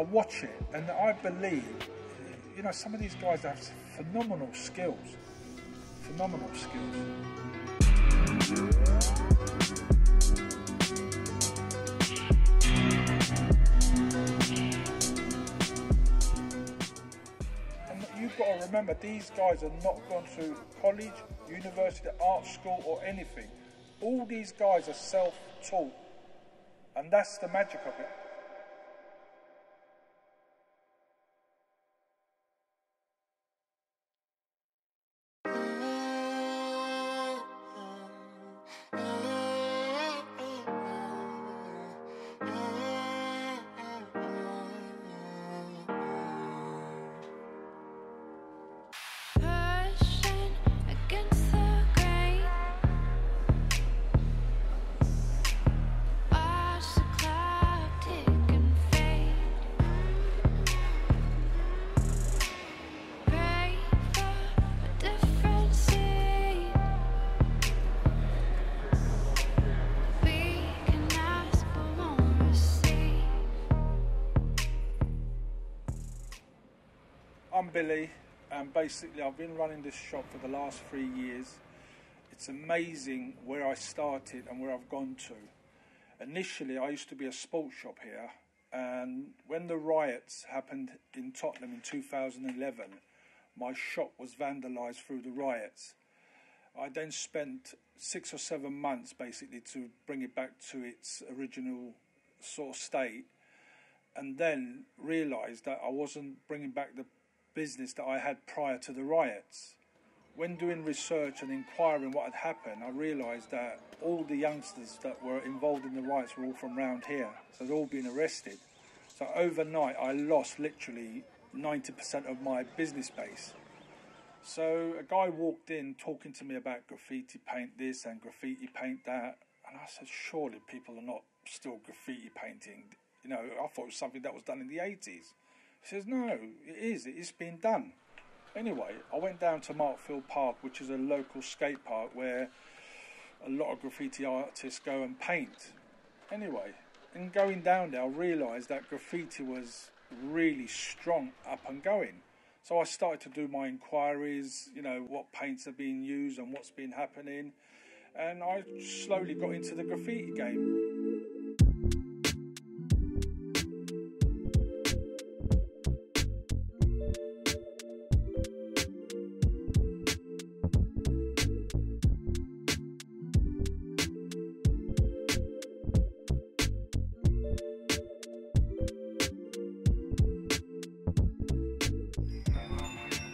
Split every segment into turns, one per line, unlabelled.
I watch it and I believe, you know, some of these guys have phenomenal skills. Phenomenal skills. And you've got to remember, these guys are not gone to college, university, art school or anything. All these guys are self-taught, and that's the magic of it. I'm Billy, and basically I've been running this shop for the last 3 years. It's amazing where I started and where I've gone to. Initially I used to be a sports shop here, and when the riots happened in Tottenham in 2011, my shop was vandalised through the riots. I then spent 6 or 7 months basically to bring it back to its original sort of state, and then realised that I wasn't bringing back the business that I had prior to the riots. When doing research and inquiring what had happened, I realised that all the youngsters that were involved in the riots were all from around here, so they'd all been arrested. So overnight I lost literally 90% of my business base. So a guy walked in talking to me about graffiti paint this and graffiti paint that, and I said, surely people are not still graffiti painting. You know, I thought it was something that was done in the 80s. He says, no, it is being done. Anyway, I went down to Markfield Park, which is a local skate park where a lot of graffiti artists go and paint. Anyway, in going down there, I realised that graffiti was really strong up and going. So I started to do my inquiries, you know, what paints are being used and what's been happening. And I slowly got into the graffiti game.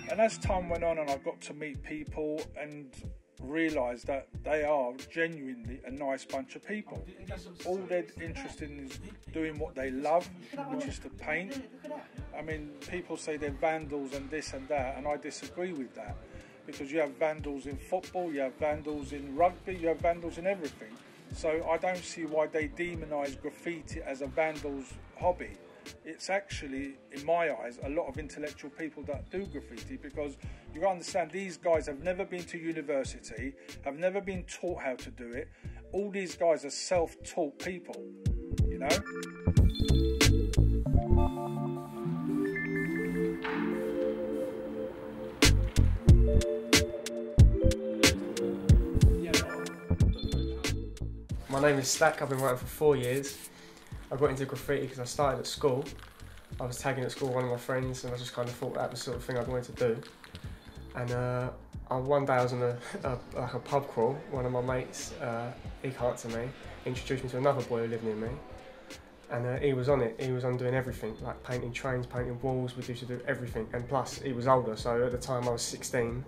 And as time went on and I got to meet people and realised that they are genuinely a nice bunch of people. All they're interested in is doing what they love, which is to paint. I mean, people say they're vandals and this and that, and I disagree with that. Because you have vandals in football, you have vandals in rugby, you have vandals in everything. So I don't see why they demonise graffiti as a vandal's hobby. It's actually, in my eyes, a lot of intellectual people that do graffiti, because you got to understand, these guys have never been to university, have never been taught how to do it. All these guys are self-taught people, you know?
My name is Stak. I've been writing for 4 years. I got into graffiti because I started at school. I was tagging at school with one of my friends, and I just kind of thought that was the sort of thing I'd wanted to do. And one day I was on a pub crawl. One of my mates, he came up to me, introduced me to another boy who lived near me, and he was on it. He was on doing everything, like painting trains, painting walls. We used to do everything, and plus he was older, so at the time I was 16.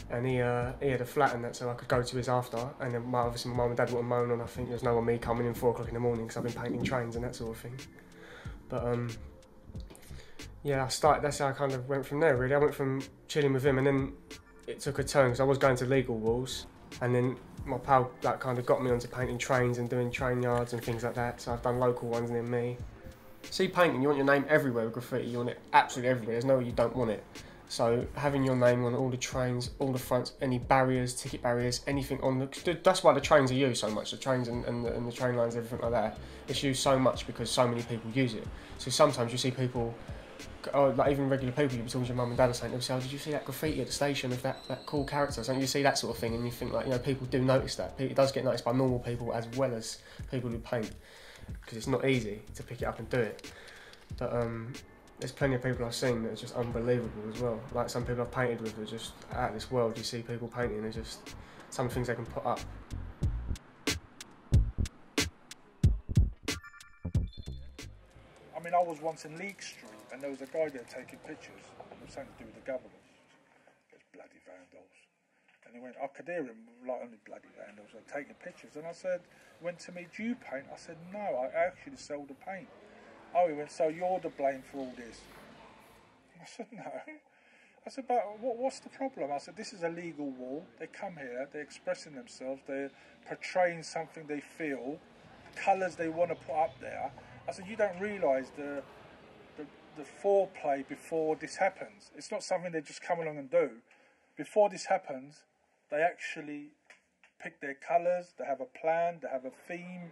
And he had a flat and that, so I could go to his after. And then obviously my mum and dad wouldn't moan, and I think there's no one me coming in 4 o'clock in the morning because I've been painting trains and that sort of thing. But yeah, that's how I kind of went from there really. I went from chilling with him, and then it took a turn because I was going to legal walls, and then my pal like kind of got me onto painting trains and doing train yards and things like that. So I've done local ones near me. See, painting, you want your name everywhere with graffiti. You want it absolutely everywhere. There's nowhere you don't want it. So having your name on all the trains, all the fronts, any barriers, ticket barriers, anything on the... That's why the trains are used so much, the trains and the train lines, everything like that. It's used so much because so many people use it. So sometimes you see people, like even regular people, you'll be talking to your mum and dad or something, they'll say, oh, did you see that graffiti at the station of that cool character or something? You see that sort of thing and you think, like, you know, people do notice that. It does get noticed by normal people as well as people who paint, because it's not easy to pick it up and do it. But there's plenty of people I've seen that are just unbelievable as well. Like some people I've painted with are just out of this world. You see people painting, they're just some things they can put up.
I mean, I was once in League Street and there was a guy there taking pictures. It was something to do with the government. There's bloody vandals. And he went, I could hear him, like, only bloody vandals, like, taking pictures. And I said, went to me, do you paint? I said, no, I actually sell the paint. Oh, he went, so you're to blame for all this? I said, no. I said, but what's the problem? I said, this is a legal wall. They come here, they're expressing themselves, they're portraying something they feel, colours they want to put up there. I said, you don't realise the foreplay before this happens. It's not something they just come along and do. Before this happens, they actually pick their colours, they have a plan, they have a theme,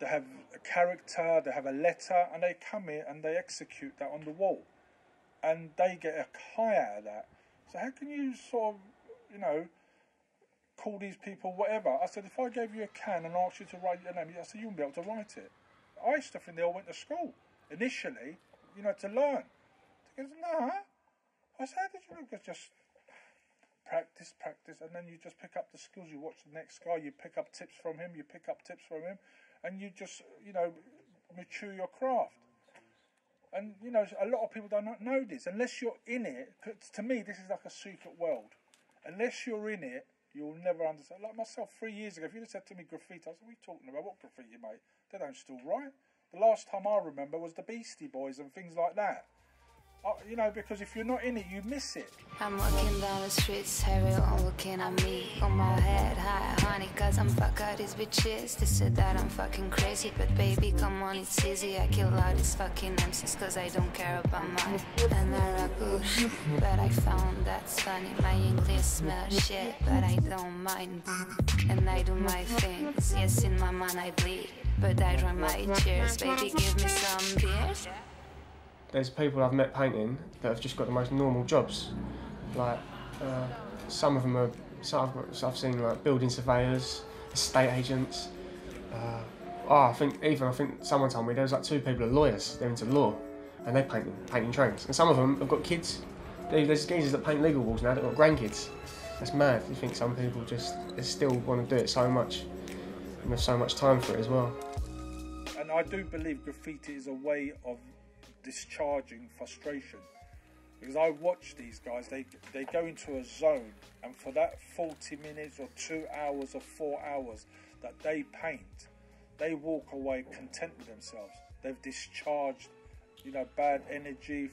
they have a character, they have a letter, and they come here and they execute that on the wall. And they get a high out of that. So how can you sort of, you know, call these people whatever? I said, if I gave you a can and asked you to write your name, I said, you wouldn't be able to write it. I used to think they all went to school, initially, you know, to learn. He goes, no. I said, how did you know? Just practice, and then you just pick up the skills. You watch the next guy, you pick up tips from him, and you just, you know, mature your craft. And, you know, a lot of people don't know this. Unless you're in it, 'cause to me, this is like a secret world. Unless you're in it, you'll never understand. Like myself, 3 years ago, if you'd have said to me graffiti, I said, what are you talking about? What graffiti, mate? They don't still write. The last time I remember was the Beastie Boys and things like that. You know, because if you're not in it, you miss it.
I'm walking down the streets, everyone looking at me. On my head high, honey, cause I'm fuck out these bitches. They said that I'm fucking crazy, but baby, come on, it's easy. I kill all these fucking MCs cause I don't care about mine. And I rap bush, but I found that's funny. My English smells shit, but I don't mind. And I do my things, yes, in my mind I bleed, but I dry my tears. Baby, give me some beers.
There's people I've met painting that have just got the most normal jobs. Like, some of them are, I've seen like building surveyors, estate agents. I think someone told me there was like 2 people are lawyers, they're into law, and they're painting trains. And some of them have got kids. There's geezers that paint legal walls now that have got grandkids. That's mad. You think some people just, they still want to do it so much, and have so much time for it as well.
And I do believe graffiti is a way of discharging frustration, because I watch these guys, they go into a zone, and for that 40 minutes or 2 hours or 4 hours that they paint, they walk away content with themselves. They've discharged, you know, bad energy,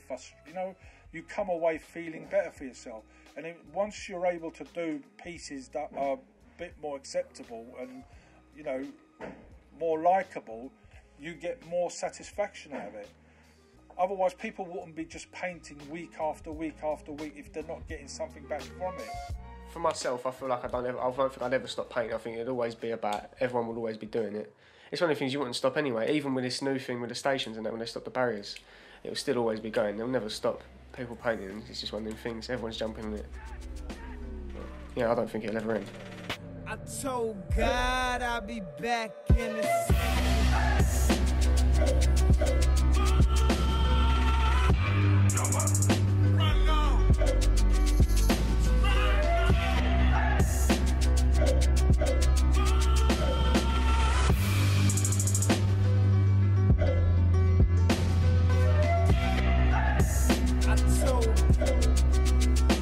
you know, you come away feeling better for yourself. And once you're able to do pieces that are a bit more acceptable and, you know, more likable, you get more satisfaction out of it. Otherwise, people wouldn't be just painting week after week after week if they're not getting something back from it.
For myself, I feel like I don't think I'd ever stop painting. I think it'd always be about, everyone would always be doing it. It's one of the things you wouldn't stop anyway. Even with this new thing with the stations and that, when they stop the barriers, it will still always be going. They'll never stop people painting. It's just one of them things. Everyone's jumping on it. But, yeah, I don't think it'll ever end.
I told God I'll be back in the I told God.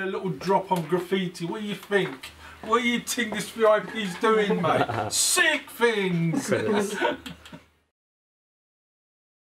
a little drop on Graffiti. What do you think? What do you think this VIP's doing, mate? Sick things!